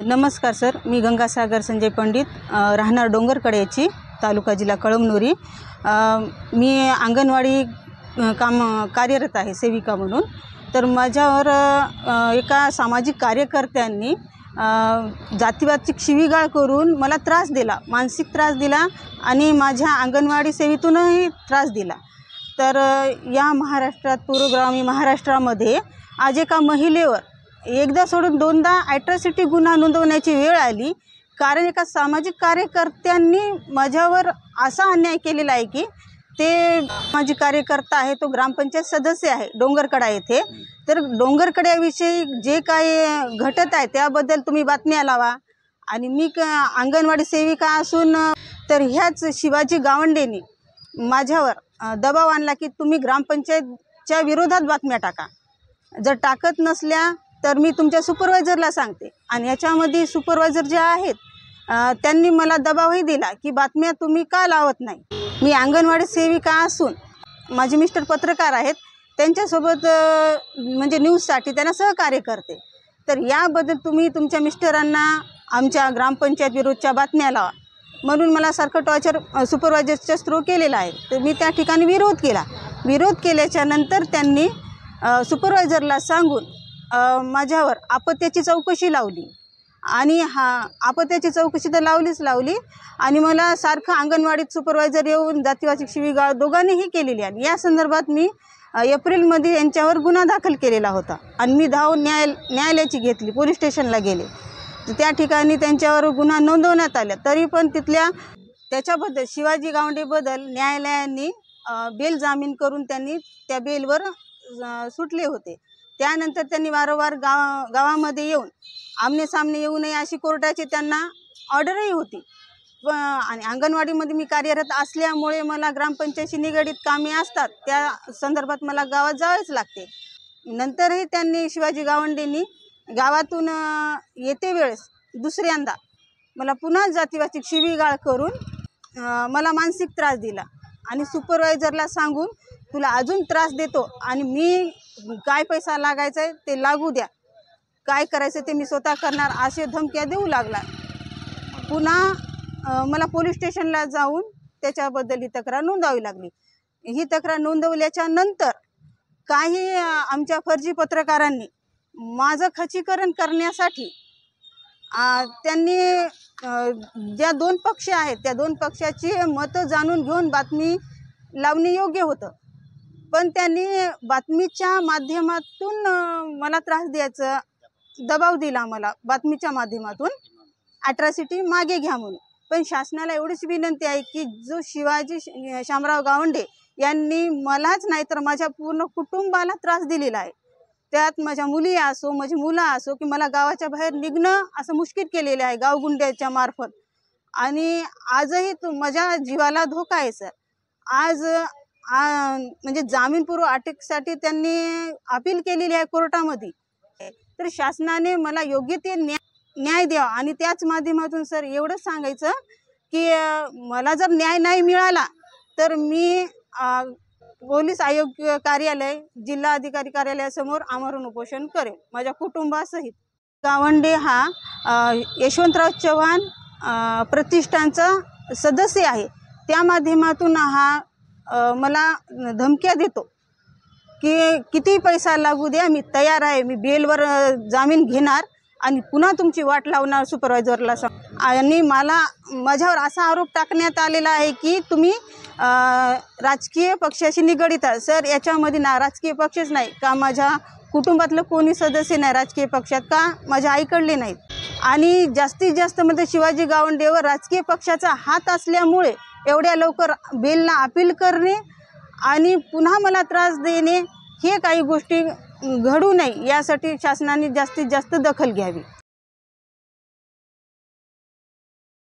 नमस्कार सर, मी गंगासागर संजय पंडित, राहणार डोंगरकड्याची, तालुका जिल्हा कळमनुरी। मी अंगणवाडी कार्यरत आहे सेविका म्हणून। तर माझ्यावर एका सामाजिक कार्यकर्त्यांनी जातीवाची शिवीगाळ करून मला त्रास दिला, मानसिक त्रास दिला आणि माझ्या अंगणवाडी सेवेतूनही त्रास दिला। तर या महाराष्ट्रात, पूर्व ग्रामीण महाराष्ट्रामध्ये आज एका महिलेवर एकदा सोडून दोनदा ॲट्रॉसिटी गुन्हा नोंदवण्याची वेळ आली, कारण एका सामाजिक कार्यकर्त्यांनी माझ्यावर असा अन्याय केलेला आहे की ते सामाजिक कार्यकर्ता आहे, तो ग्रामपंचायत सदस्य आहे डोंगरकडा येथे। तर डोंगरकड्याविषयी जे काही घटत आहे त्याबद्दल तुम्ही बातम्या लावा। आणि मी अंगणवाडी सेविका असून तर ह्याच शिवाजी गावंडेंनी माझ्यावर दबाव आणला की तुम्ही ग्रामपंचायतच्या विरोधात बातम्या टाका, जर टाकत नसल्या तर मी तुमच्या सुपरवायझरला सांगते। आणि याच्यामध्ये सुपरवायझर जे आहेत त्यांनी मला दबावही दिला की बातम्या तुम्ही का लावत नाही। मी अंगणवाडी सेविका असून माझे मिस्टर पत्रकार आहेत, त्यांच्यासोबत म्हणजे न्यूजसाठी त्यांना सहकार्य करते। तर याबद्दल तुम्ही तुमच्या मिस्टरांना आमच्या ग्रामपंचायत विरोधाच्या बातम्या लावा म्हणून मला सारखं टॉर्चर सुपरवायझरच्या थ्रू केलेलं आहे। तर मी त्या ठिकाणी विरोध केला। विरोध केल्याच्या नंतर त्यांनी सुपरवायझरला सांगून माझ्यावर आपत्त्याची चौकशी लावली। आणि आपत्त्याची चौकशी तर लावली आणि मला सारखं अंगणवाडीत सुपरवायझर येऊन जातीवाचक शिवीगाळ दोघांनीही केलेली आहे। या संदर्भात मी एप्रिलमध्ये यांच्यावर गुन्हा दाखल केलेला होता आणि मी धावून न्यायालयाची घेतली, पोलीस स्टेशनला गेले। त्या ठिकाणी त्यांच्यावर गुन्हा नोंदवण्यात आला, तरी पण त्याच्याबद्दल शिवाजी गावंडेबद्दल न्यायालयाने बेल जामीन करून त्यांनी त्या बेलवर सुटले होते। त्यानंतर त्यांनी वारंवार गावामध्ये येऊन आमने-सामने येऊ नये अशी कोर्टाची त्यांना ऑर्डरही होती। आणि अंगणवाडीमध्ये मी कार्यरत असल्यामुळे मला ग्रामपंचायतीशी निगडीत कामे असतात, त्या संदर्भात मला गावात जावेच लागते। नंतरही त्यांनी शिवाजी गावंडेंनी गावातून येते वेळेस दुसऱ्यांदा मला पुन्हा जातीवाचक शिवीगाळ करून मला मानसिक त्रास दिला आणि सुपरवायझरला सांगून तुला अजून त्रास देतो आणि मी काय पैसा लागायचा आहे ते लागू द्या, काय करायचं ते मी स्वतः करणार असे धमक्या देऊ लागला। पुन्हा मला पोलीस स्टेशनला जाऊन त्याच्याबद्दल ही तक्रार नोंदवावी लागली। ही तक्रार नोंदवल्याच्या नंतर काही आमच्या फर्जी पत्रकारांनी माझं खच्चीकरण करण्यासाठी त्यांनी ज्या दोन पक्ष आहेत त्या दोन पक्षाची मतं जाणून घेऊन बातमी लावणे योग्य होतं, पण त्यांनी बातमीच्या माध्यमातून मला त्रास द्यायचा दबाव दिला, मला बातमीच्या माध्यमातून ॲट्रॉसिटी मागे घ्या म्हणून। पण शासनाला एवढीच विनंती आहे की जो शिवाजी शामराव गावंडे यांनी मलाच नाही तर माझ्या पूर्ण कुटुंबाला त्रास दिलेला आहे, त्यात माझ्या मुली असो, माझी मुलं असो, की मला गावाच्या बाहेर निघणं असं मुश्किल केलेलं आहे गावगुंड्याच्या मार्फत। आणि आजही माझ्या जीवाला धोका आहे सर। आज म्हणजे जामीनपूर्व अटकेसाठी त्यांनी अपील केलेली आहे कोर्टामध्ये। तर शासनाने मला योग्य ते न्याय द्यावा। आणि त्याच माध्यमातून सर एवढंच सांगायचं की मला जर न्याय नाही मिळाला तर मी पोलीस आयोग कार्यालय, जिल्हा अधिकारी कार्यालयासमोर आमरण उपोषण करेन माझ्या कुटुंबासहित। गावंडे हा यशवंतराव चव्हाण प्रतिष्ठानचा सदस्य आहे, त्या माध्यमातून हा मला धमक्या देतो की किती पैसा लागू द्या, मी तयार आहे, मी बेलवर जामीन घेणार आणि पुन्हा तुमची वाट लावणार सुपरवायझरला सांग। आणि माझ्यावर असा आरोप टाकण्यात आलेला आहे की तुम्ही राजकीय पक्षाशी निगडीत आहे। सर याच्यामध्ये राजकीय पक्षच नाही का, माझ्या कुटुंबातलं कोणी सदस्य नाही राजकीय पक्षात, का माझ्या आईकडले नाहीत। आणि जास्तीत जास्त म्हणजे शिवाजी गावंडेवर राजकीय पक्षाचा हात असल्यामुळे एवढ्या लवकर बेलला अपील करणे आणि पुन्हा मला त्रास देणे, हे काही गोष्टी घडू नये यासाठी शासनाने जास्तीत जास्त दखल घ्यावी।